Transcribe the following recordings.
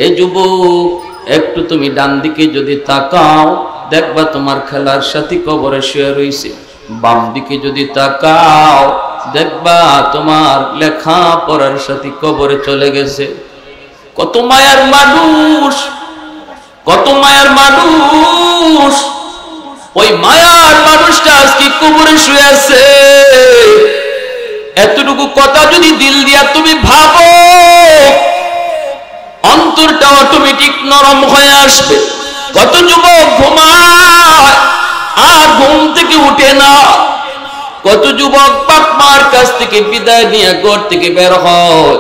এ যুবক, একটু তুমি ডান দিকে যদি তাকাও দেখবা তোমার খেলার সাথী কবরে শুয়ে রইছে। বাম দিকে যদি তাকাও দেখবা তোমার লেখা পড়ার সাথী কবরে চলে গেছে। কত মায়ার মানুষ, কত মায়ার মানুষ। ওই মায়ার মানুষটা আজকে কবরে শুয়ে আছে। এতটুকু কথা যদি দিল দিয়া তুমি ভাবো, অন্তরটা অটোমেটিক নরম হয়ে আসবে। কত যুবক ঘুমায় আর ঘুম থেকে উঠে না। কত যুবক বাপ মার কাছ থেকে বিদায় নিয়ে ঘর থেকে বের হয়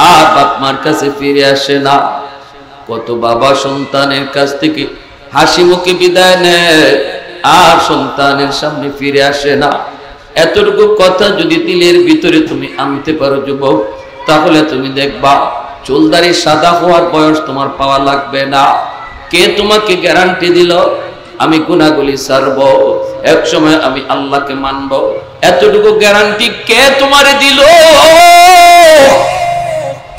আর বাপ মার কাছে ফিরে আসে না। কত বাবা সন্তানের কাছ থেকে হাসি মুখে বিদায় নেয় আর সন্তানের সামনে ফিরে আসে না। এতটুকু কথা যদি দিলের ভিতরে তুমি আনতে পারো যুবক, তাহলে তুমি দেখবা চুলদারি সাদা হওয়ার বয়স তোমার পাওয়া লাগবে না। কে তোমাকে গ্যারান্টি দিল আমি গুনাহগুলি ছাড়ব, এক সময় আমি আল্লাহকে মানব? এতটুকু গ্যারান্টি কে তোমারে দিল?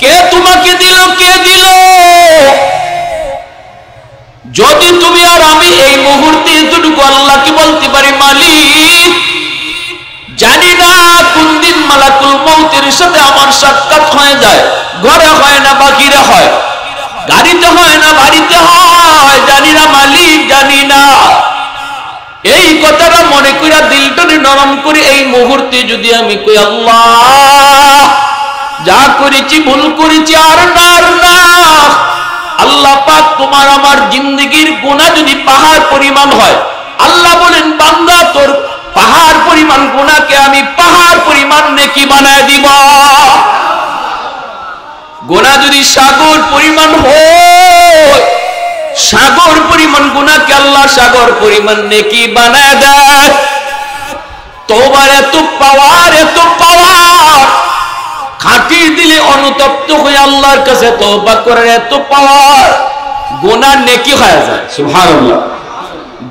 কে তোমাকে দিল? কে দিল? যদি তুমি আর আমি এই মুহূর্তে এতটুকু আল্লাহকে বলতে পারি, মালিক জানি না কোন দিন মালাকুল মউতের সাথে আমার সাক্ষাৎ হয়ে যায়, ঘরে হয় না বাকিরা হয়, গাড়িতে হয় না বাড়িতে হয়, জানি না মালিক, জানি না। এই কথাটা মনে কইরা দিলটাকে নরম করে এই মুহূর্তে যদি আমি কই, আল্লাহ যা করেছি ভুল করেছি, আর না আর না। আল্লাহ পাক তোমার আমার জিন্দেগির গুনাহ যদি পাহাড় পরিমাণ হয়, আল্লাহ বলেন বান্দা তোর পাহাড় পরিমাণ গুনাহকে আমি পাহাড় পরিমাণ নেকি বানায় দিব। গুনাহ যদি সাগর পরিমাণ হয়, সাগর পরিমাণ গুনাহকে আল্লাহ সাগর পরিমাণ নেকি বানায় দেয়। তওবার এত পাওয়ার, এত পাওয়ার, খাঁটি দিলে অনুতপ্ত হয়ে আল্লাহর কাছে তওবা করার এত পাওয়ার, গুনাহ নেকি হয়ে যায়। সুবহানাল্লাহ,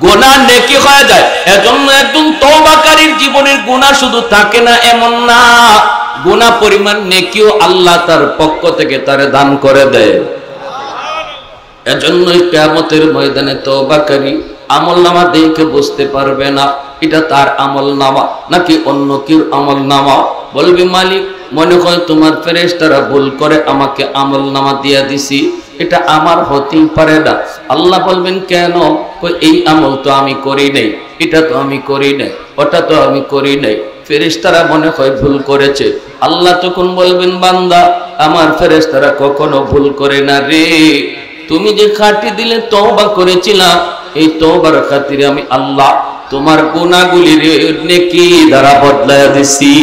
গুনাহ নেকি হয়ে যায়। এজন্য একজন তওবাকারীর জীবনের গুনাহ শুধু থাকে না এমন না, গুনাহ পরিমাণ নেকিও আল্লাহ তার পক্ষ থেকে তারে দান করে দেয়। এজন্য কিয়ামতের ময়দানে তওবাকারী আমলনামা দেখে বুঝতে পারবে না এটা তার আমলনামা নাকি অন্য কেউ আমলনামা। বলবে মালিক মনে হয় তোমার ফেরেশতারা ভুল করে আমাকে আমলনামা দিয়া দিছি, এটা আমার হতেই পারে না। আল্লাহ বলবেন কেন? এই আমল তো আমি করি নাই, এটা তো আমি করি নাই, ওটা তো আমি করি নাই। ফেরেশতারা মনে হয় ভুল করেছে। আল্লাহ তখন বলবেন বান্দা আমার ফেরেশতারা কখনো ভুল করে না রে, তুমি যে খাঁটি দিলে তওবা করেছিলা, এই তওবার খাতিরে আমি আল্লাহ তোমার গুনাহগুলি নেকি দ্বারা বদলায়া দিছি।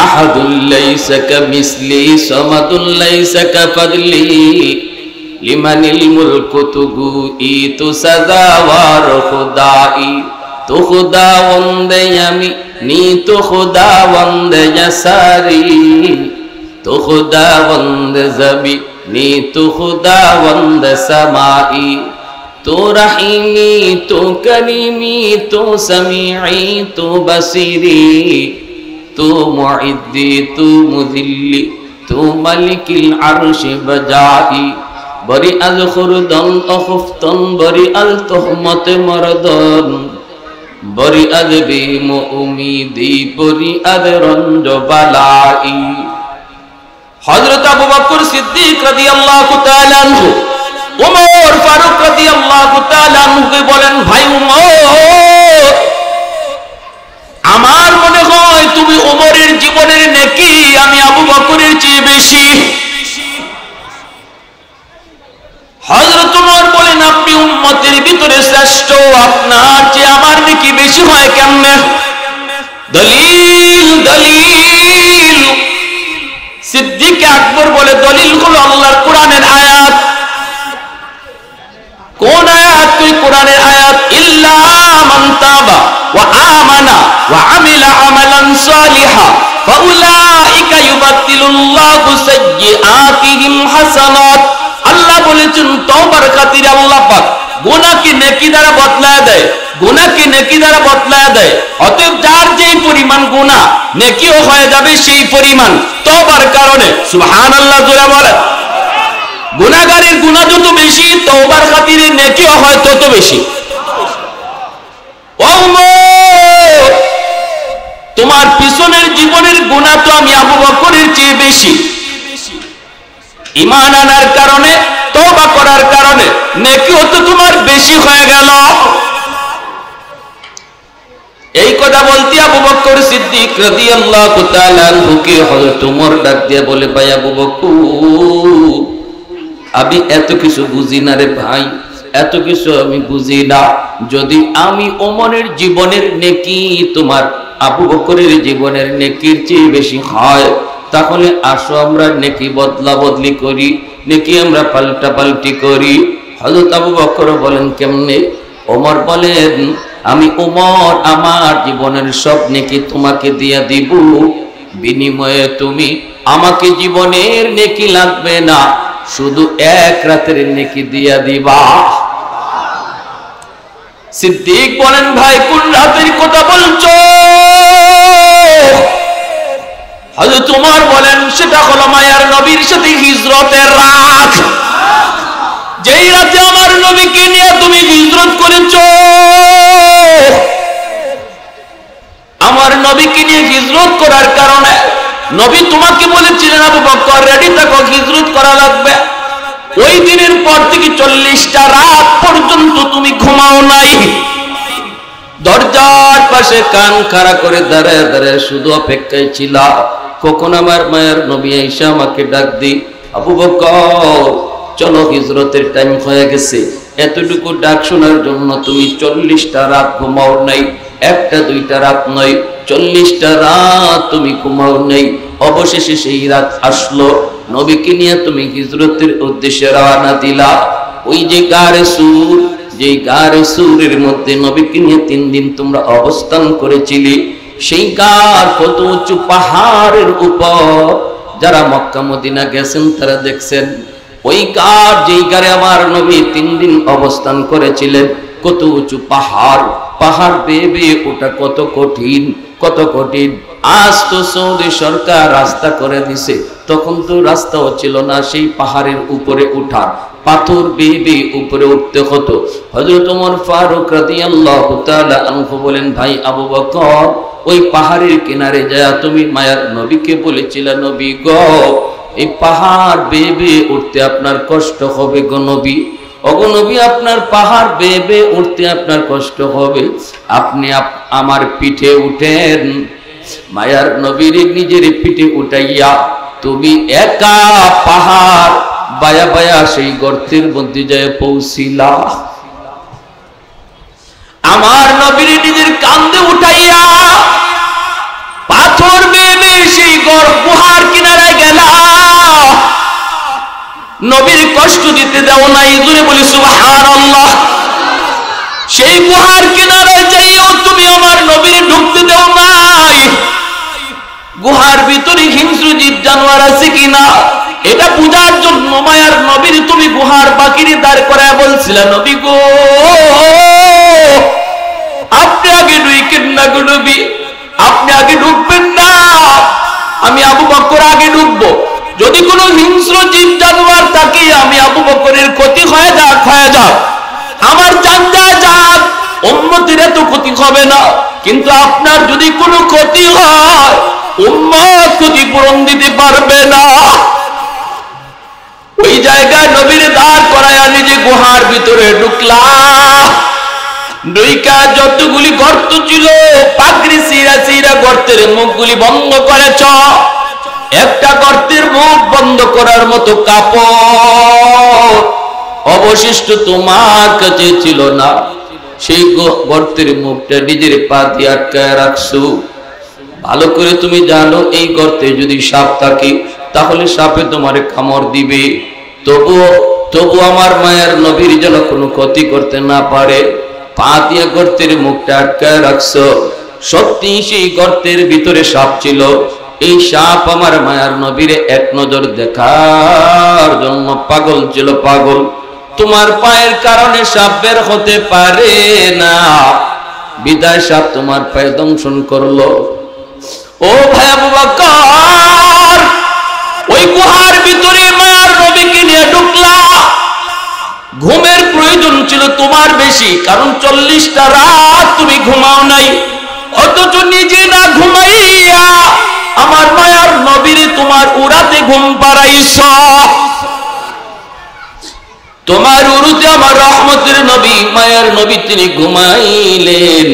আহাদুল লাইসা কামিসলি সামাদুল লাইসা কাফাদলি লিমানিল মুলকু তুগুইতু সাদাওয়ার খুদাই তো খুদাওন্দে আমি নি তো খুদাওন্দে ইয়াসারি তো খুদাওন্দে জবি নি তো খুদাওন্দে সামাই তো রহিমি তো করিমি তো সামিঈ তো বসিরি তু মুইদ্দি তু মুযিল্লি তু মালিকিল আরশি বজাই বরি আল খুরদন অখুফতন বরি আল তুহমত মরদন বরি আল বিম উমিদি বরি আল রঞ্জ বালাই। হযরত আবু বকর সিদ্দিক রাদিয়াল্লাহু তাআলা আনহু ওমর ফারুক রাদিয়াল্লাহু তাআলা আনহুকে বলেন, ভাই ওমর, আমার মনে হয় তুমি ওমরের জীবনের নেকি আমি আবু বকরের চেয়ে বেশি। হযরত ওমর বলেন, আপনি উম্মতের ভিতরে শ্রেষ্ঠ, আপনার চেয়ে আমার নেকি বেশি হয় কেমনে? দলিল দলিল। সিদ্দিক আকবর বলে, দলিল হলো আল্লাহর কোরআনের আয়াত। কোন আয়াত? তুই কোরআনের আয়াত, ইল্লা মান তাবা ওয়া আমানা ওয়া আমিলা আমালান সালিহা ফাউলাইকা ইউবাদদিলুল্লাহু সাইয়্যাতিহিম হাসানাত। আল্লাহ বলেছেন তওবার খাতিরে আল্লাহ পাক গুনাহ কি নেকি দ্বারা বদলায় দেয়, গুনাহ কি নেকি দ্বারা বদলায় দেয়। অতএব যার যেই পরিমাণ গুনাহ নেকিও হয়ে যাবে সেই পরিমাণ তওবার কারণে। সুবহানাল্লাহ জোরে বলেন। গুনাহগারের গুনাহ যত বেশি তওবার খাতিরে নেকিও হয় তত বেশি। তোমার পিছনের জীবনের গুনাহ তো আমি আবু বকরের চেয়ে বেশি, ঈমান আনার কারণে তওবা করার কারণে নেকিও তো তোমার বেশি হয়ে গেল। এই কথা বলতে আবু বকর সিদ্দিক রাদিয়াল্লাহু তাআলা আনহুকে হযরত ওমর ডাক দিয়ে বলে, ভাই আবু বকর, আমি এত কিছু বুঝি না রে ভাই, এত কিছু আমি বুঝি না। যদি আমি ওমরের জীবনের নেকি তোমার আবু বকরের জীবনের নেকির চেয়ে বেশি হয়, তাহলে আসো আমরা নেকি বদলা বদলি করি, নেকি আমরা পাল্টা পাল্টি করি। হযরত আবু বকর বলেন, কেমনে? ওমর বলেন, আমি ওমর আমার জীবনের সব নেকি তোমাকে দিয়া দিব, বিনিময়ে তুমি আমাকে জীবনের নেকি লাগবে না, শুধু এক রাতের নেকি দিয়া দিবা। সিদ্দিক বলেন, ভাই কোন রাতের কথা বলছো? হযরত ওমর বলেন, সেটা হলো মায়ার নবীর সাথে হিজরতের রাত। যেই রাতে আমার নবীকে নিয়ে তুমি হিজরত করেছো, আমার নবীকে নিয়ে হিজরত করার কারণে নবী তোমাকে বলেছিলেন, আবু বকর রেডি থাকো, হিজরত করা লাগবে। ওই দিনের পর থেকে 40টা রাত পর্যন্ত তুমি ঘুমাও নাই। দরজার পাশে কান খাড়া করে দাঁড়ায় দাঁড়ায় শুধু অপেক্ষায় ছিল কখন আমার মায়ের নবী আয়েশা আমাকে ডাক দি, আবু বকর চলো হিজরতের টাইম হয়ে গেছে। এতটুকু ডাক শোনার জন্য তুমি 40টা রাত ঘুমাও নাই, একটা দুইটা রাত নয়, 40টা রাত তুমি ঘুমাও নাই। অবশেষে সেই রাত আসলো, নবীকে নিয়ে তুমি হিজরতের উদ্দেশ্যে রওনা দিলা। ওই যে গারে সুর, যে গারে সুরের মধ্যে নবীকে নিয়ে 3 দিন তোমরা অবস্থান করেছিলে, সেই গার কত উঁচু পাহাড়ের উপর, যারা মক্কা মদিনা গেছেন তারা দেখছেন। ওই গার, যেই গারে আমার নবী 3 দিন অবস্থান করেছিলেন, কত উঁচু পাহাড়, পাহাড় বেয়ে বেয়ে ওটা কত কঠিন, কত কঠিন। আজ তো সৌদি সরকার রাস্তা করে দিছে, তখন তো রাস্তাও ছিল না, সেই পাহাড়ের উপরে উঠার পাথর বেয়ে বেয়ে উপরে উঠতে হতো। হযরত ওমর ফারুক রাদিয়াল্লাহু তাআলা আনহু বলেন, ভাই আবু বকর, ওই পাহাড়ের কিনারে যায় তুমি মায়ার নবীকে বলেছিলে, নবী গো এই পাহাড় বেয়ে বেয়ে উঠতে আপনার কষ্ট হবে গো নবী, ওগো নবী আপনার পাহাড় বেয়ে বেয়ে উঠতে আপনার কষ্ট হবে, আপনি আমার পিঠে উঠেন। মায়ার নবীর নিজের পিঠে উঠাইয়া তুমি একা পাহাড় বায়া বায়া সেই গর্তের মধ্যে যায় পৌঁছিলা। আমার নবীর নিজের কাঁধে উঠাইয়া পাথর বেয়ে বেয়ে সেই গুহার কিনারায় গেলা, নবীর কষ্ট দিতে দাও নাই, জোরে বলি সুবহানাল্লাহ। সেই গুহার কিনারায় যাইও তুমি আমার নবীর ঢুকতে দাও নাই। গুহার ভিতরে হিংস্র জীব জানোয়ার আছে কিনা এটা বুঝার জন্য মায়ার নবীর তুমি গুহার বাকিরে দাঁড় করায় বলছিলে, নবী গো আপনি আগে ঢুকেন না গো নবী, আপনি আগে ঢুকবেন না, আমি আবু বকর আগে ঢুকবো। যদি কোনো হিংস্র জীব জানোয়ার থাকে, আমি আবু বকরের ক্ষতি হয়ে যাক, আমার জান যাক, উম্মতের এত ক্ষতি হবে না, কিন্তু আপনার যদি কোনো ক্ষতি হয় উম্মত ক্ষতিপূরণ দিতে পারবে না। ওই জায়গায় নবীর দাঁড় করায়া নিজে গুহার ভিতরে ঢুকলা, ঢুইকা যতগুলি গর্ত ছিল পাগড়ি চিরা চিরা গর্তের মুখগুলি বন্ধ করেছ। একটা গর্তের মুখ বন্ধ করার মতো কাপড় অবশিষ্ট তোমার কাছে ছিল না, সেই গর্তের মুখটা নিজের পা দিয়ে আটকায় রাখছো। ভালো করে তুমি জানো এই গর্তে যদি সাপ থাকে তাহলে সাপে তোমারে কামড় দিবে, তবু আমার মায়ের নবীর যেন কোনো ক্ষতি করতে না পারে, পা দিয়ে গর্তের মুখটা আটকায় রাখছো। সত্যি সেই গর্তের ভিতরে সাপ ছিল, এই সাপ আমার মায়ার নবীরে এক নজর দেখার জন্য পাগল ছিল, পাগল। তোমার পায়ের কারণে সাপ বের হতে পারে না, বিদায় সাপ তোমার পায়ে দংশন করলো। ও ভাই আবু বকর, ওই গুহার ভিতরে মায়ার নবীকে নিয়ে ঢুকলা। ঘুমের প্রয়োজন ছিল তোমার বেশি, কারণ 40টা রাত তুমি ঘুমাও নাই, অথচ নিজে না ঘুমাইয়া আমার মায়ার নবীরে তোমার উড়াতে ঘুম পাড়াইছ। তোমার উরুতে আমার রহমতের নবী মায়ার নবী তিনি ঘুমাইলেন,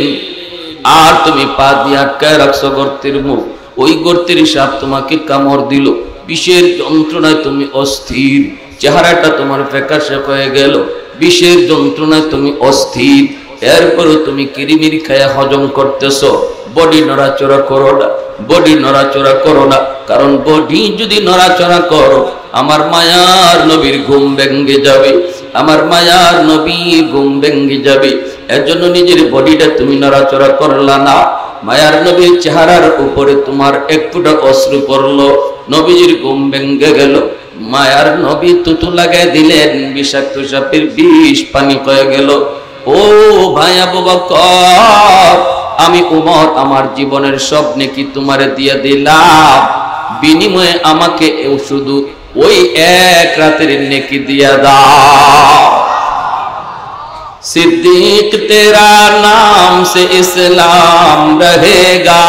আর তুমি পা দিয়ে আটকায় রাখছো গর্তের মুখ। ওই গর্তের সাপ তোমাকে কামড় দিল, বিষের যন্ত্রণায় তুমি অস্থির, চেহারাটা তোমার ফ্যাকাশে হয়ে গেল, বিষের যন্ত্রণায় তুমি অস্থির। এরপরও তুমি কিরিমিরি খায়া হজম করতেছো। বডি নড়াচড়া করো না, বডি নড়াচড়া করো না, কারণ বডি যদি নড়াচড়া করো আমার মায়ার নবীর ঘুম ভেঙে যাবে, আমার মায়ার নবী ঘুম ভেঙে যাবে। এর জন্য নিজের বডিটা তুমি নড়াচড়া করলা না। মায়ার নবীর চেহারার উপরে তোমার এক ফোঁটা অশ্রু পড়লো, নবীজির ঘুম ভেঙে গেল। মায়ার নবী তুতু লাগাই দিলেন, বিষাক্ত সাপের বিষ পানি হয়ে গেল। ও ভাই আবু বকর, আমি উমর আমার জীবনের সব নেকি তোমারে দিয়ে দিলাম, বিনিময়ে আমাকে শুধু ওই এক রাতের নেকি দিয়া দাও। सिद्दीक तेरा नाम से इस्लाम रहेगा,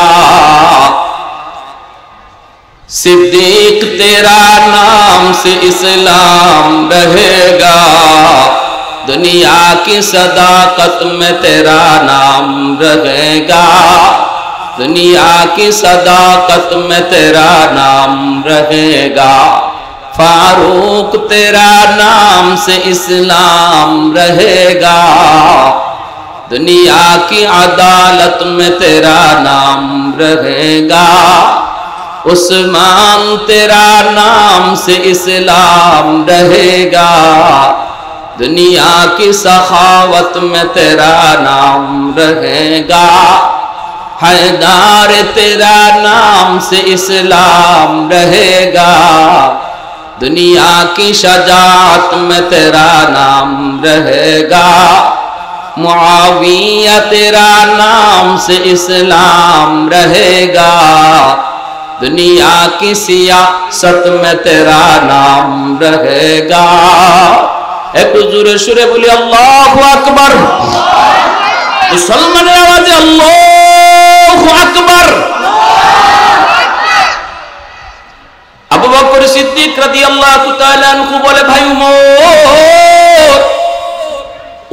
सिद्दीक तेरा नाम से इस्लाम रहेगा, दुनिया की सदाकत में तेरा नाम रहेगा, दुनिया की सदाकत में तेरा नाम रहेगा, फारूक तेरा नाम से इस्लाम रहेगा, दुनिया की अदालत में तेरा नाम रहेगा, उस्मान तेरा नाम से इस्लाम रहेगा, दुनिया की सखावत में तेरा नाम रहेगा, हैदर तेरा नाम से इस्लाम रहेगा, दुनिया की शजात में तेरा नाम रहेगा, मुआविया तेरा नाम से इस्लाम रहेगा, दुनिया की सियासत में तेरा नाम रहेगा। एक जोरे सुरे बोली अल्लाहु अकबर, मुसलमाনের आवाज़े अल्लाहु अकबर। আবু বকর সিদ্দিক রাদিয়াল্লাহু তাআলা আনহু বলে, ভাই উমর,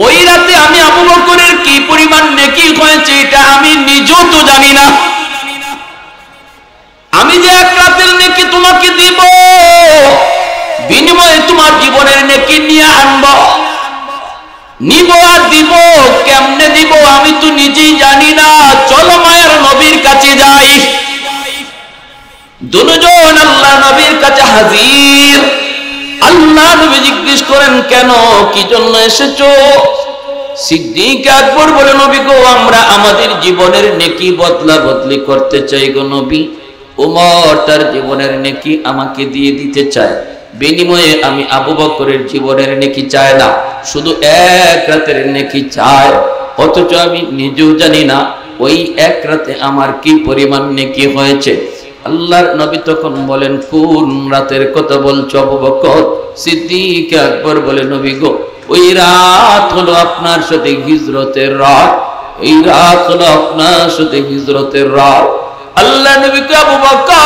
ওই রাতে আমি আবু বকরের কি পরিমাণ নেকি হয়েছে এটা আমি নিজেও তো জানি না। আমি যে এক রাতের নেকি তোমাকে দিব, বিনিময়ে তোমার জীবনের নেকি নিয়ে আনব, নিব আর দিব, কেমনে দিব আমি তো নিজেই জানি না। চলো মায়ের নবীর কাছে যাই। দুজন আল্লাহ নবীর কাছে হাজির। আল্লাহ নবী জিজ্ঞেস করেন, কেন, কি জন্য এসেছো? সিদ্দিক আকবর বলে, নবী গো, আমরা আমাদের জীবনের নেকি বদলা বদলি করতে চাই গো নবী। উমর তার জীবনের নেকি আমাকে দিয়ে দিতে চায়, বিনিময়ে আমি আবু বকরের জীবনের নেকি চাই না, শুধু এক রাতের নেকি চাই। অথচ আমি নিজেও জানি না ওই এক রাতে আমার কি পরিমাণ নেকি হয়েছে। আল্লাহর নবী তখন বলেন, কোন রাতের কথা বলছো আবু বকর? সিদ্দিক আকবর বলে, নবী গো, ওই রাত হলো আপনার সাথে হিজরতের রাত, এই রাত হলো আপনার সাথে হিজরতের রাত। আল্লাহ নবীকে, আবু বকর,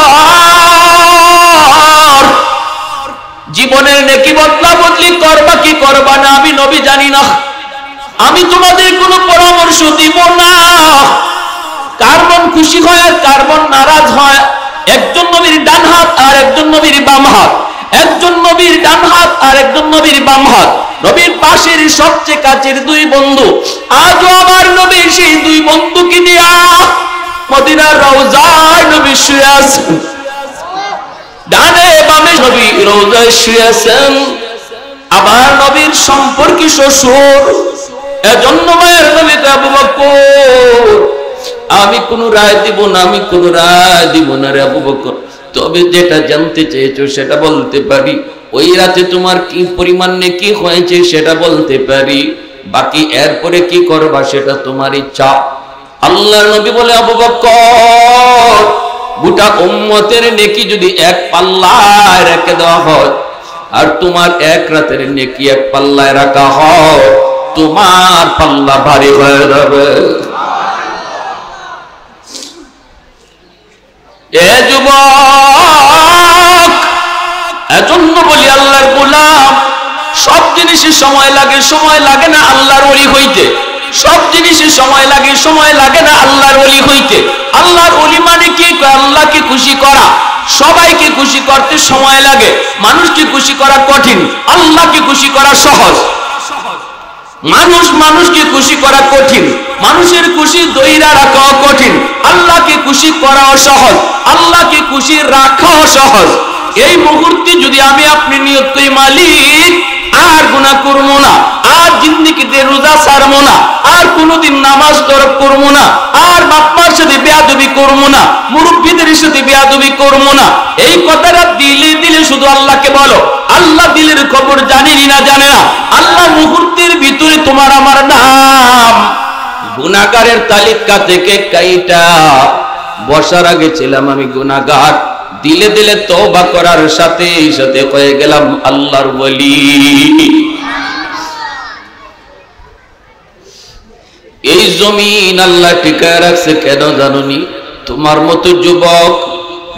জীবনের নেকি বদলা বদলি করবা কি করবা না আমি নবী জানি না, আমি তোমাদের কোনো পরামর্শ দিব না। কার মন খুশি হয় আর কার মন নারাজ হয়, একজন নবীর ডান হাত আর একজন নবীর বাম হাত, একজন নবীর ডান হাত আর একজন নবীর বাম হাত, নবীর পাশের সবচেয়ে কাছের দুই বন্ধু। আজও আমার নবীর সেই দুই বন্ধুকে নিয়ে মদিনার রওজায় নবী শুয়ে আছেন, ডানে বামে নবী রওজায় শুয়ে আছেন। আবার নবীর সম্পর্কে শ্বশুর, এজন্য মায়ের নবীকে, আবু বকর, আমি কোন রায় দিব না, আমি কোন রায় দিব না রে আবু বকর, তবে যেটা জানতে চেয়েছো সেটা বলতে পারি, ওই রাতে তোমার কি পরিমাণ নেকি হয়েছে সেটা বলতে পারি, বাকি এরপরে কি করবা সেটা তোমার ইচ্ছা। আল্লাহর নবী বলে, আবু বকর, গোটা উম্মতের নেকি যদি এক পাল্লায় রেখে দেওয়া হয় আর তোমার এক রাতের নেকি এক পাল্লায় রাখা হয়, তোমার পাল্লা ভারী হয়ে যাবে। এ যুবক, এজন্য বলি আল্লাহর গোলাম, সব জিনিসে সময় লাগে, সময় লাগে না আল্লাহর ওলি হইতে। সব জিনিসে সময় লাগে, সময় লাগে না আল্লাহর ওলি হইতে। আল্লাহর ওলি মানে কি? আল্লাহকে খুশি করা। সবাইকে খুশি করতে সময় লাগে। মানুষকে খুশি করা কঠিন, আল্লাহকে খুশি করা সহজ। মানুষকে খুশি করা কঠিন, মানুষের খুশি দইরা রাখাও কঠিন। আল্লাহকে খুশি করাও সহজ, আল্লাহকে খুশি রাখাও সহজ। এই মুহূর্তে যদি আমি আপনি নিয়ত করি, মালিক আর গুনাহ করব না, আর জিন্দেগিতে রোজা ছাড়বো না, আর কোনোদিন নামাজ তরক করবো না, আর বাপ্পার সাথে বেয়াদবি করবো না, মুরব্বীদের সাথে বেয়াদবি করবো না, এই কথাটা দিলে দিলে শুধু আল্লাহকে বলো। আল্লাহ দিলের খবর জানেনি না জানে না। আল্লাহ মুহূর্তের ভিতরে তোমার আমার নাম গুনাহগারের তালিকা থেকে কাইটা বসার আগে ছিলাম আমি গুনাহগার, দিলে দিলে তওবা করার সাথে সাথে হয়ে গেলাম আল্লাহর ওলি। এই জমিন আল্লাহ টিকায় রাখছে কেন জানোনি? তোমার মতো যুবক,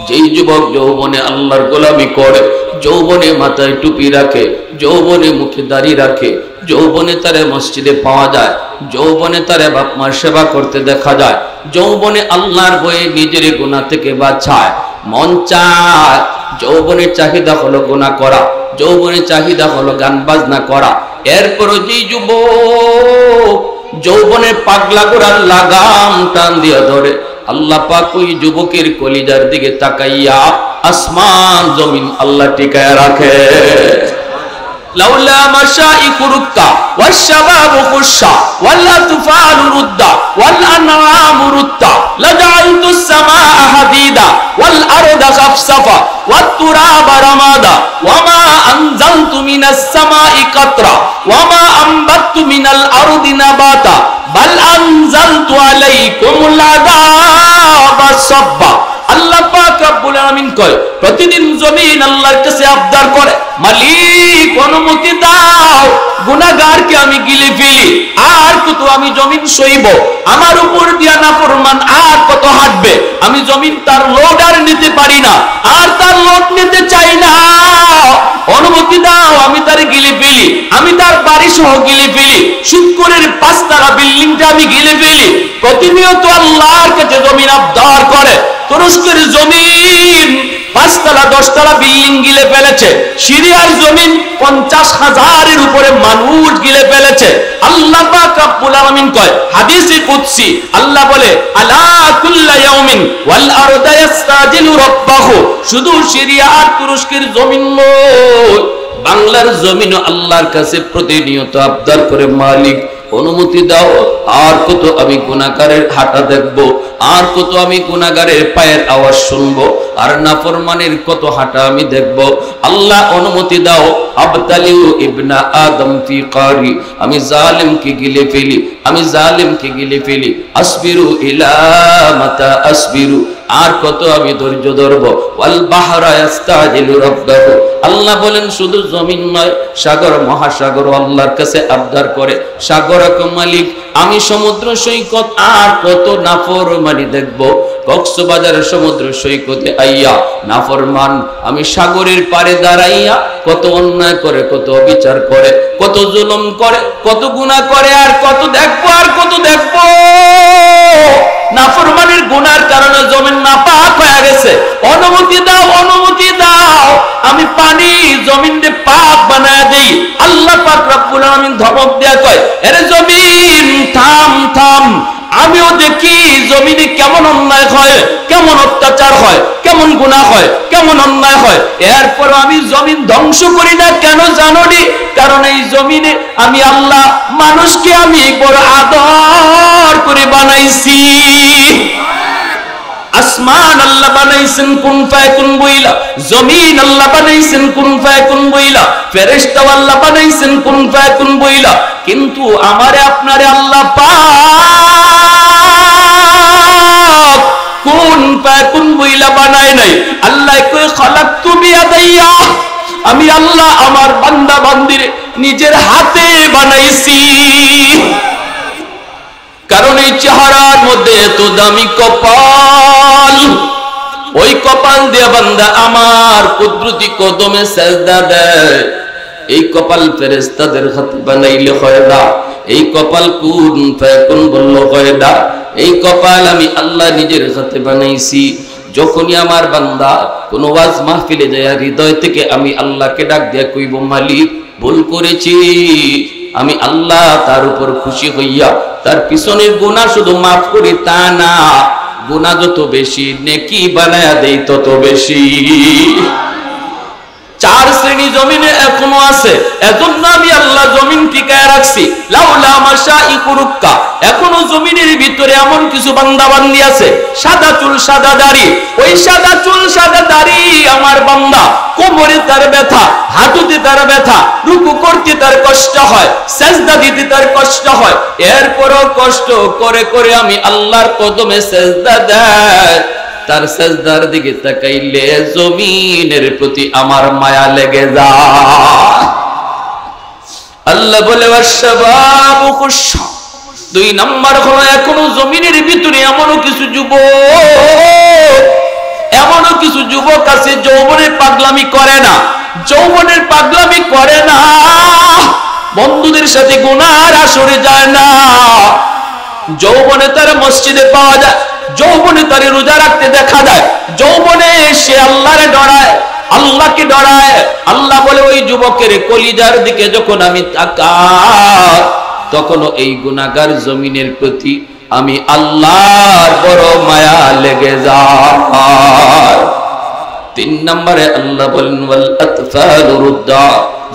যেই যুবক যৌবনে আল্লাহর গোলামি করে, যৌবনে মাথায় টুপি রাখে, যৌবনে মুখে দাড়ি রাখে, যৌবনে তারে মসজিদে পাওয়া যায়, যৌবনে তারে বাপ মার সেবা করতে দেখা যায়, যৌবনে আল্লাহর ভয়ে নিজের গুনাহ থেকে বাঁচায়, মন চায়। যৌবনের চাহিদা হলো গুনাহ করা, যৌবনের চাহিদা হলো গান বাজনা করা। এরপরও যেই যুবক যৌবনের পাগলা গোড়ার লাগাম টান দিয়ে ধরে, আল্লাহ পাক ওই যুবকের কলিজার দিকে তাকাইয়া আসমান জমিন আল্লাহ টিকায় রাখে। লাউলা মাশাইখু রুক্কা ওয়াশশাবাবু খুশশা ওয়াল আতফালু রুদ্দা ওয়াল আনআমু রুত্তা লাজআলতুস সামাআ হাদিদা ওয়াল আরদা সাফসাফা ওয়াত তুরাবা রামাদা ওয়ামা আনজালতু মিনাস সামাই কাতরা ওয়ামা আমবাততু মিনাল আরদি নাবাতা বাল আনজালতু আলাইকুমুল আযাবা সাব্বা। আল্লাহ পাক রব্বুল আলামিন কয়, প্রতিদিন জমিন আল্লাহর কাছে আবদার করে, মালিক অনুমতি দাও গুনাহগারকে আমি গিলে ফেলি, আর কত আমি জমিন সইব, আমার উপর দিয়া নাফরমান আর কত হাঁটবে, আমি জমিন তার লোড আর নিতে পারি না, আর তার লোড নিতে চাই না, অনুমতি দাও আমি তার গিলে ফেলি, আমি তার বাড়ি সহ গিলে ফেলি, শুকরের 5 তলা বিল্ডিংটা আমি গিলে ফেলি। প্রতিনিয়ত আল্লাহর কাছে জমিন আবদার করে। তুরস্কের জমিন 5 তলা 10 তলা বিল্ডিং গিলে ফেলেছে, সিরিয়ার জমিন 50,000-এর উপরে মানুষ গিলে ফেলেছে। আল্লাহ পাক রব্বুল আলামিন কয়, হাদিসে কুদসি আল্লাহ বলে, আলা কুল্লা ইয়াউমিন ওয়াল আরদা ইস্তাজিলু রাব্বাহু, শুধু সিরিয়া আর তুরস্কের জমিন নয়, বাংলার জমিনও আল্লাহর কাছে প্রতিনিয়ত আবদার করে, মালিক অনুমতি দাও, আর কত আমি গুনাহগারের হাঁটা দেখব, আর কত আমি গুনাহগারের পায়ের আওয়াজ শুনবো, আর নাফরমানের কত হাঁটা আমি দেখব। আল্লাহ অনুমতি দাও, আবতালিউ ইবনা আদম ফি কারি, আমি জালিমকে গিলে ফেলি, আমি জালিমকে গিলে ফেলি। আসবিরু ইলা মাতা আসবিরু, আর কত আমি ধৈর্য ধরব। ওয়াল বাহরা ইস্তাজিলু রাব্বাহু, আল্লাহ বলেন শুধু জমিন নয়, সাগর মহাসাগর আল্লাহর কাছে আবদার করে, সাগর মালিক আমি সমুদ্র সৈকত আর কত নাফরমানি দেখব। কক্সবাজারের সমুদ্র সৈকতে আইয়া নাফরমান আমি সাগরের পারে দাঁড়াইয়া কত অন্যায় করে, কত অবিচার করে, কত জুলুম করে, কত গুনাহ করে, আর কত দেখবো, আর কত দেখবো। নাফরমানের গুনার কারণে জমিন নাপাক হয়ে গেছে, অনুমতি দাও, অনুমতি দাও, আমি পানি জমিনে পাক বানায় দেই। আল্লাহ পাক রব্বুল আলামিন ধমক দেয়া কয়, আরে জমিন থাম থাম, আমিও দেখি জমিনে কেমন অন্যায় হয়, কেমন অত্যাচার হয়, কেমন গুনাহ হয়, কেমন অন্যায় হয়, এরপর আমি জমিন ধ্বংস করি না। কেন জানোনি? কারণ এই জমিনে আমি আল্লাহ মানুষকে আমি বড় আদর করে বানাইছি। আসমান আল্লাহ বানাইছেন কুন ফায়াকুন বইলা, জমিন আল্লাহ বানাইছেন কুন ফায়াকুন বইলা, ফেরেশতা আল্লাহ বানাইছেন কুন ফায়াকুন বইলা। কিন্তু আমারে আপনারে আল্লাহ পাক কুন ফায়াকুন বইলা বানায় নাই। আল্লাহ কই খালাকতু বিয়াদাইয়া, আমি আল্লাহ আমার বান্দা বান্দিরে নিজের হাতে বানাইছি। কারণ এই চেহারার মধ্যে এত দামি কপাল, ওই কপাল দিয়ে বান্দা আমার কুদরতি কদমে সেজদা দেয়। এই কপাল ফেরেশতাদের হাতে বানাইলে হয় না, এই কপাল কুন ফায়াকুন বলল হয় না। এই কপাল আমি আল্লাহ নিজের হাতে বানাইছি। যখনই আমার বান্দা কোন ওয়াজ মাহফিলে যায় হৃদয় থেকে আমি আল্লাহকে ডাক দিয়া কইব মালিক ভুল করেছি, আমি আল্লাহ তার উপর খুশি হইয়া তার পিছনের গুনাহ শুধু মাফ করি তা না, গুনাহ যত বেশি নেকি বানায়া দেই তত বেশি। চার শ্রেণী জমিনে এখনো আছে, এজন্য আমি আল্লাহ জমিন টিকায় রাখছি। লাউলা মাশাইকু রুক্কা, এখনো জমিনের ভিতরে এমন কিছু বান্দা বান্দি আছে সাদা চুল সাদা দাড়ি, ওই সাদা চুল সাদা দাড়ি আমার বান্দা কোমরে তার ব্যথা, হাঁটুতে তার ব্যথা, রুকু করতে তার কষ্ট হয়, সেজদা দিতে তার কষ্ট হয়, এরপরও কষ্ট করে করে আমি আল্লাহর কদমে সেজদা দেয়। তার সেজদার দিকে তাকাইলে জমিনের প্রতি আমার মায়া লেগে যায়। আল্লাহ বলে ওয়াশবাবু খুশা। দুই নাম্বার হলো এখনো জমিনের ভিতরে এমনও কিছু যুবক আছে যৌবনের পাগলামি করে না, যৌবনের পাগলামি করে না, বন্ধুদের সাথে গুনার আসরে যায় না। যৌবনে তার মসজিদে পাওয়া যায়, যৌবনে তার রোজা রাখতে দেখা যায়, যৌবনে সে আল্লাহরে ডরায়, আল্লাহকে ডরায়। আল্লাহ বলে ওই যুবকের কলিজার দিকে যখন আমি তাকাই তখন এই গুনাহগার জমিনের প্রতি আমি আল্লাহর বড় মায়া লেগে যায়। তিন নম্বরে আল্লাহ বলেন ওয়াল আতফালু রুদ্দা,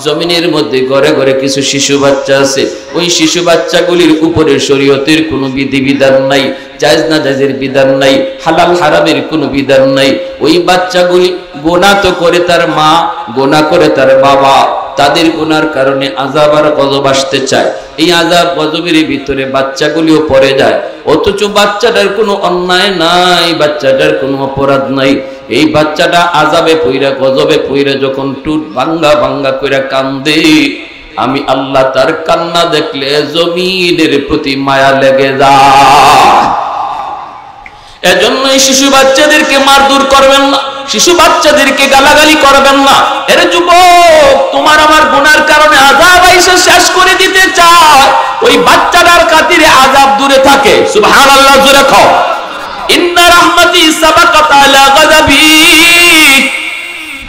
জমিনের মধ্যে ঘরে ঘরে কিছু শিশু বাচ্চা আছে, ওই শিশু বাচ্চাগুলির উপরে শরীয়তের কোনো বিধিবিধান নাই, জায়েজ না জায়েজের বিধান নাই, হালাল হারামের কোনো বিধান নাই। ওই বাচ্চাগুলি গুনাহ তো করে তার মা, গুনাহ করে তার বাবা, তাদের গুনার কারণে আযাব আর গজব আসতে চায়। এই আযাব গজবের ভিতরে বাচ্চাগুলিও পড়ে যায়, অথচ বাচ্চাটার কোনো অন্যায় নাই, বাচ্চাটার কোনো অপরাধ নাই। এই বাচ্চাটা আযাবে পইরা গজবে পইরা যখন টুট ভাঙ্গা ভাঙ্গা কইরা কান্দে, আমি আল্লাহ তার কান্না দেখলে জমিনের প্রতি মায়া লেগে যায়। এজন্য এই শিশু বাচ্চাদেরকে মারধর করবেন না, শিশু বাচ্চাদেরকে গালাগালি করবেন না। এর যুবক তোমার আমার গুনার কারণে আযাব আইসা শেষ করে দিতে চায়, ওই বাচ্চাটার খাতিরে আযাব দূরে থাকে। সুবহানাল্লাহ জোরে খাও। ইন্না রাহমাতি সাবাকাত আলা গাযাবি,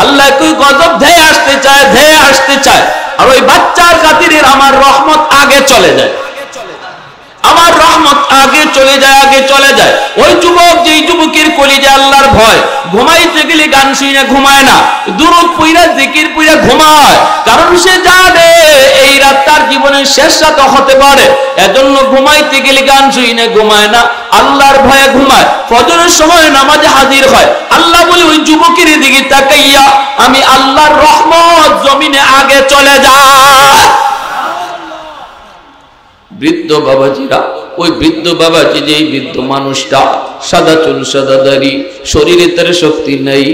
আল্লাহ কই গজব ধেয়ে আসতে চায়, ধেয়ে আসতে চায়, আর ওই বাচ্চার খাতিরে আমার রহমত আগে চলে যায়, আমার রহমত আগে চলে যায়, আগে চলে যায়। ওই যুবক যেই যুবকের কলিজা আল্লাহর ভয়, ঘুমাইতে গেলে গান শুনে ঘুমায় না, দুরূদ পইরা জিকির পইরা ঘুমায়, কারণ সে জানে এই রাত তার জীবনের শেষ রাত হতে পারে। এজন্য ঘুমাইতে গেলে গান শুনে ঘুমায় না, আল্লাহর ভয়ে ঘুমায়, ফজরের সময় নামাজে হাজির হয়। আল্লাহ বলে ওই যুবকের দিকে তাকাইয়া আমি আল্লাহর রহমত জমিনে আগে চলে যায়। বৃদ্ধ বাবাজিরা, ওই বৃদ্ধ বাবাজি যেই বৃদ্ধ মানুষটা সাদা চুল সাদা দাড়ি, শরীরে তার শক্তি নেই,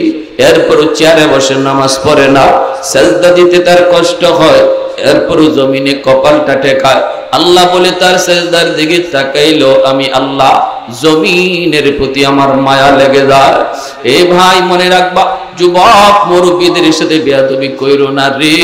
এরপরও চেয়ারে বসে নামাজ পড়ে না, সেজদা দিতে তার কষ্ট হয়, এরপরও জমিনে কপালটা টেকায়। আল্লাহ বলে তার সেজদার দিকে তাকাইলো আমি আল্লাহ জমিনের প্রতি আমার মায়া লেগে যায়। এ ভাই মনে রাখবা, যুবক মুরব্বিদের সাথে বেয়াদবি কইরো না রে,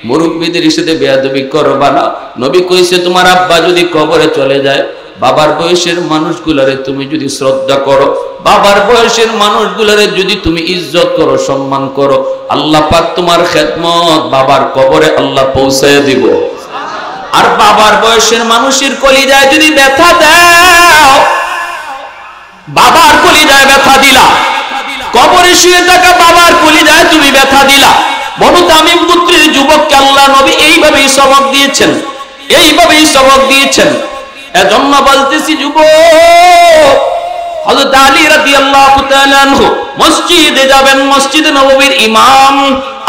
মুরব্বিদের সাথে বেয়াদবি করবা না। নবী কইছে তোমার আব্বা যদি কবরে চলে যায়, বাবার বয়সের মানুষগুলারে তুমি যদি শ্রদ্ধা করো, বাবার বয়সের মানুষগুলারে যদি তুমি ইজ্জত করো, সম্মান করো, আল্লাহ পাক তোমার খেদমত বাবার কবরে আল্লাহ পৌঁছায় দিব। আর বাবার বয়সের মানুষের কলিজায় যদি ব্যথা দাও, বাবার কলিজায় ব্যথা দিলা, কবরে শুয়ে থাকা বাবার কলিজায় তুমি ব্যথা দিলা। বনু তামিম গোত্রের যুবককে আল্লাহ নবী এইভাবেই সবক দিয়েছেন, এইভাবেই সবক দিয়েছেন। এজন্য বলতেছি যুবক, হযরত আলী রাদিয়াল্লাহু তাআলা আনহু মসজিদে যাবেন, মসজিদে নববীর ইমাম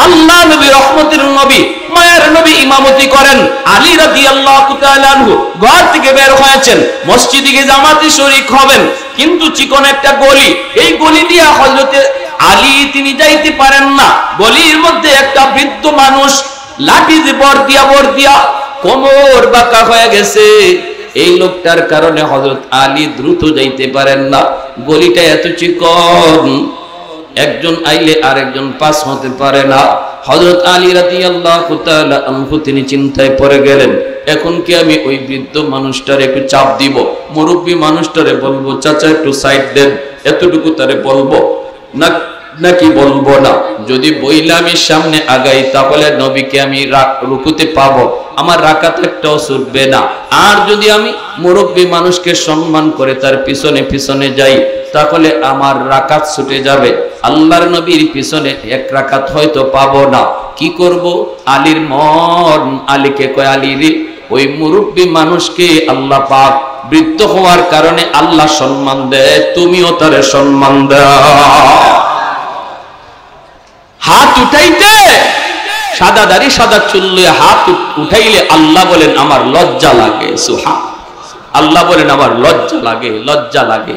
আল্লাহ নবী, রহমতের নবী, মায়ের নবী ইমামতি করেন। আলী রাদিয়াল্লাহু তাআলা আনহু ঘর থেকে বের হয়েছেন, মসজিদে গিয়ে জামাতে শরীক হবেন, কিন্তু চিকন একটা গলি, এই গলি দিয়ে হযরত আলী তিনি যাইতে পারেন না। গলির মধ্যে একটা বৃদ্ধ মানুষ লাঠি দিয়ে বর দিয়া কোমর বাঁকা হয়ে গেছে। এই লোকটার কারণে হযরত আলী দ্রুত যাইতে পারেন না। গলিটা এত চিকন, একজন আইলে আরেকজন পাস হতে পারে না। হযরত আলী রাদিয়াল্লাহু তাআলা আনহু তিনি চিন্তায় পড়ে গেলেন, এখন কি আমি ওই বৃদ্ধ মানুষটার একটু চাপ দিব, মুরব্বী মানুষটারে বলবো চাচা একটু সাইড দেন, এতটুকু তারে বলবো নাকি বলবো না? যদি বইলে আমি সামনে আগাই তাহলে নবীকে আমি রুকুতে পাবো, আমার রাকাত একটাও ছুটবে না। আর যদি আমি মুরব্বী মানুষকে সম্মান করে তার পিছনে পিছনে যাই তাহলে আমার রাকাত ছুটে যাবে, আল্লাহর নবীর পিছনে এক রাকাত হয়তো পাবো না। কি করব? আলীর মন আলীকে কয়, আলী রে, ওই মুরব্বী মানুষকে আল্লাহ পাক বৃদ্ধ হওয়ার কারণে আল্লাহ সম্মান দেয়, তুমিও তারে সম্মান দাও। হাত উঠাইতে সাদা দাড়ি সাদা চুল হাত উঠাইলে আল্লাহ বলেন আমার লজ্জা লাগে। সুবহান আল্লাহ বলেন আমার লজ্জা লাগে।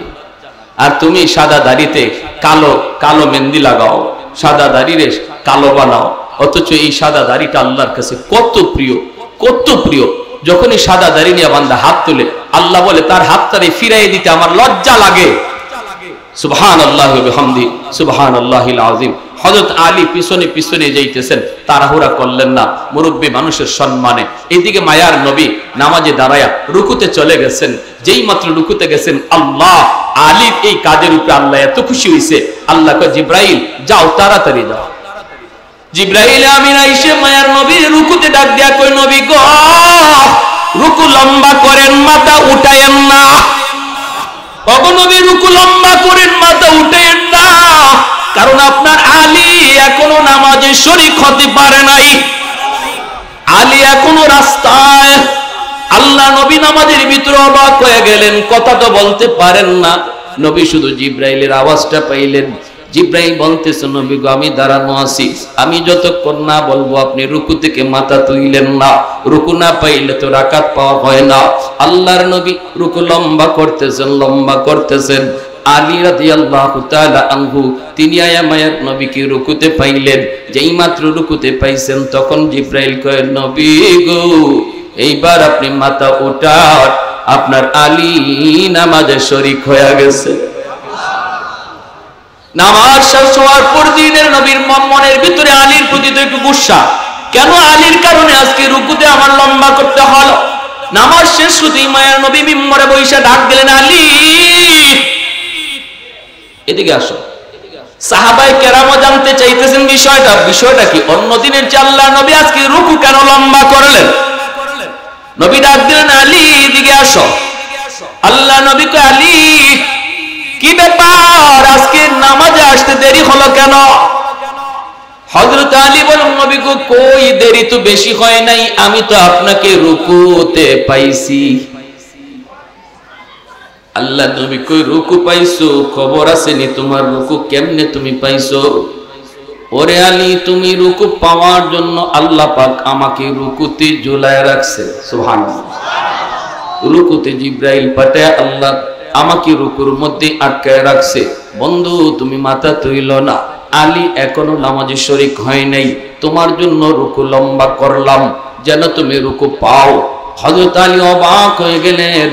আর তুমি সাদা দাড়িতে কালো কালো মেহেন্দি লাগাও, সাদা দাড়িরে কালো বানাও, অথচ এই সাদা দাড়িটা আল্লাহর কাছে কত প্রিয়। যখন এই সাদা দাড়ি নিয়ে বান্দা হাত তোলে আল্লাহ বলে তার হাতটারে ফিরাই দিতে আমার লজ্জা লাগে। সুবহানাল্লাহি ওয়া বিহামদিহি সুবহানাল্লাহিল আযীম। হযরত আলী পিছনে পিছনে যাইতেছেন, তাড়াহুড়া করলেন না, মুরব্বী মানুষের সম্মানে। এইদিকে মায়ার নবী নামাজে দাঁড়ায়া রুকুতে চলে গেছেন। যেই মাত্র রুকুতে গেছেন, আল্লাহ আলীর এই কাজের উপরে আল্লাহ এত খুশি হইছে, আল্লাহ কয় জিবরাইল যাও, তাড়াতাড়ি যাও। জিবরাইল আমিন আইসে মায়ার নবীর রুকুতে ডাক দিয়া কই, নবী গো, রুকু লম্বা করেন, মাথা উঠায়েন না। নবী রুকু লম্বা করেন, মাথা উঠায়েন না, কারণ আপনার আলী এখনো নামাজে শরীক হতে পারে নাই। আলী এখনো রাস্তায়। আল্লাহ নবী নামাজের ভিতরে অবাক হয়ে গেলেন, কথা তো বলতে পারেন না। নবী শুধু জিবরাইলের আওয়াজটা পাইলেন। জিবরাইল বলতেছে, নবী গো, আমি দাঁড়ানো আছি, আমি যতক্ষণ না বলবো আপনি রুকু থেকে মাথা তুইলেন না। রুকু না পাইলে তো রাকাত পাওয়া হয় না। আল্লাহর নবী রুকু লম্বা করতেছেন। আলী রাদিয়াল্লাহু তাআলা আনহু তিনি আয়া মায়ার নবীকে রুকুতে পাইলেন। যেই মাত্র রুকুতে পাইছেন তখন জিবরাইল কয়, নবী গো, এইবার আপনি মাথা উঠান, আপনার আলী নামাজে শরীক হয়ে গেছে। নামাজ শেষ হওয়ার পর দিনের নবীর মনের ভিতরে আলীর প্রতি তো একটু গুসা, কেন আলীর কারণে আজকে রুকুতে আমার লম্বা করতে হলো। নামাজ শেষ হতেই মায়ার নবী মিম্বরে বইসা ডাক দিলেন, আলী এদিকে আসো। সাহাবায়ে কেরামও জানতে চাইতেছেন বিষয়টা কি। অন্য দিনের চেয়ে আল্লাহ নবী আজকে রুকু কেন লম্বা করলেন? নবী ডাক দিলেন, আলী এদিকে আসো। আল্লাহ নবী কয়, আলী কি ব্যাপার, আজকে নামাজে আসতে দেরি হলো কেন? হযরত আলী বলেন, নবী গো, কই দেরি তো বেশি হয় নাই, আমি তো আপনাকে রুকুতে পাইছি। আল্লাহ নবী কই, রুকু পাইছো? খবর আসেনি তোমার, রুকু কেমনে তুমি পাইছো? ওরে আলী, তুমি রুকু পাওয়ার জন্য আল্লাহ পাক আমাকে রুকুতে ঝুলায় রাখছে। সুবহানাল্লাহ। রুকুতে জিবরাইল পাঠায় আল্লাহ আমাকে রুকুর মধ্যে আটকায় রাখছে। বন্ধু, তুমি মাথা তুইলো না, আলী এখনো নামাজে শরীক হয় নাই, তোমার জন্য রুকু লম্বা করলাম যেন তুমি রুকু পাও। হযরত আলী অবাক হয়ে গেলেন,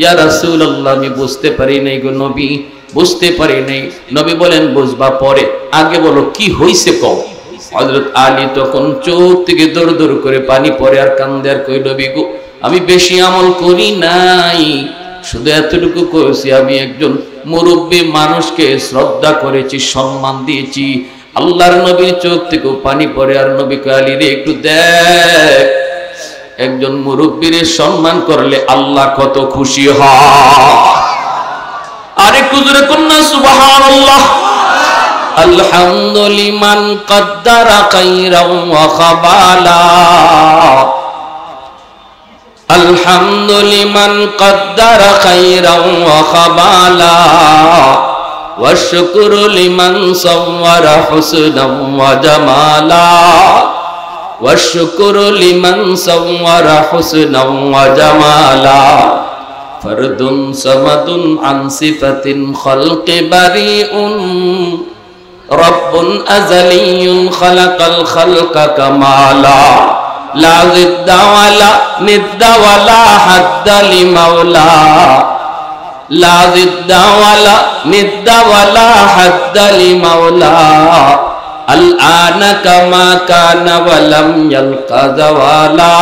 ইয়া রাসূলুল্লাহ, আমি বুঝতে পারি নাই গো নবী, বুঝতে পারি নাই। নবী বলেন, বুঝবা পরে, আগে বলো কি হইছে কও। হযরত আলী তখন চোখ থেকে দর দর করে পানি পড়ে আর কান্দে আর কই, নবী গো, আমি বেশি আমল করি নাই, শুধু এতটুকু করেছি, আমি একজন মুরব্বী মানুষকে শ্রদ্ধা করেছি, সম্মান দিয়েছি। আল্লাহর নবীর চোখ থেকে পানি পড়ে আর নবী কয়, আলী রে, একটু দেখ, একজন মুরব্বীর সম্মান করলে আল্লাহ কত খুশি হয়। আর একটু জোরে কন্যা সুবহানাল্লাহ। আলহামদুলিমান কদ্দারা খাইরাও ওয়া খাবালা, الحمد لمن قدر خيرا وخبالا والشكر لمن صور حسنا وجمالا والشكر لمن صور حسنا وجمالا فرد صمد عن صفة خلق بريء رب أزلي خلق الخلق كمالا لا ضد ولا ند ولا حد لمولا لا ضد ولا ند ولا حد لمولا الآن كما كان ولم يلق زوالا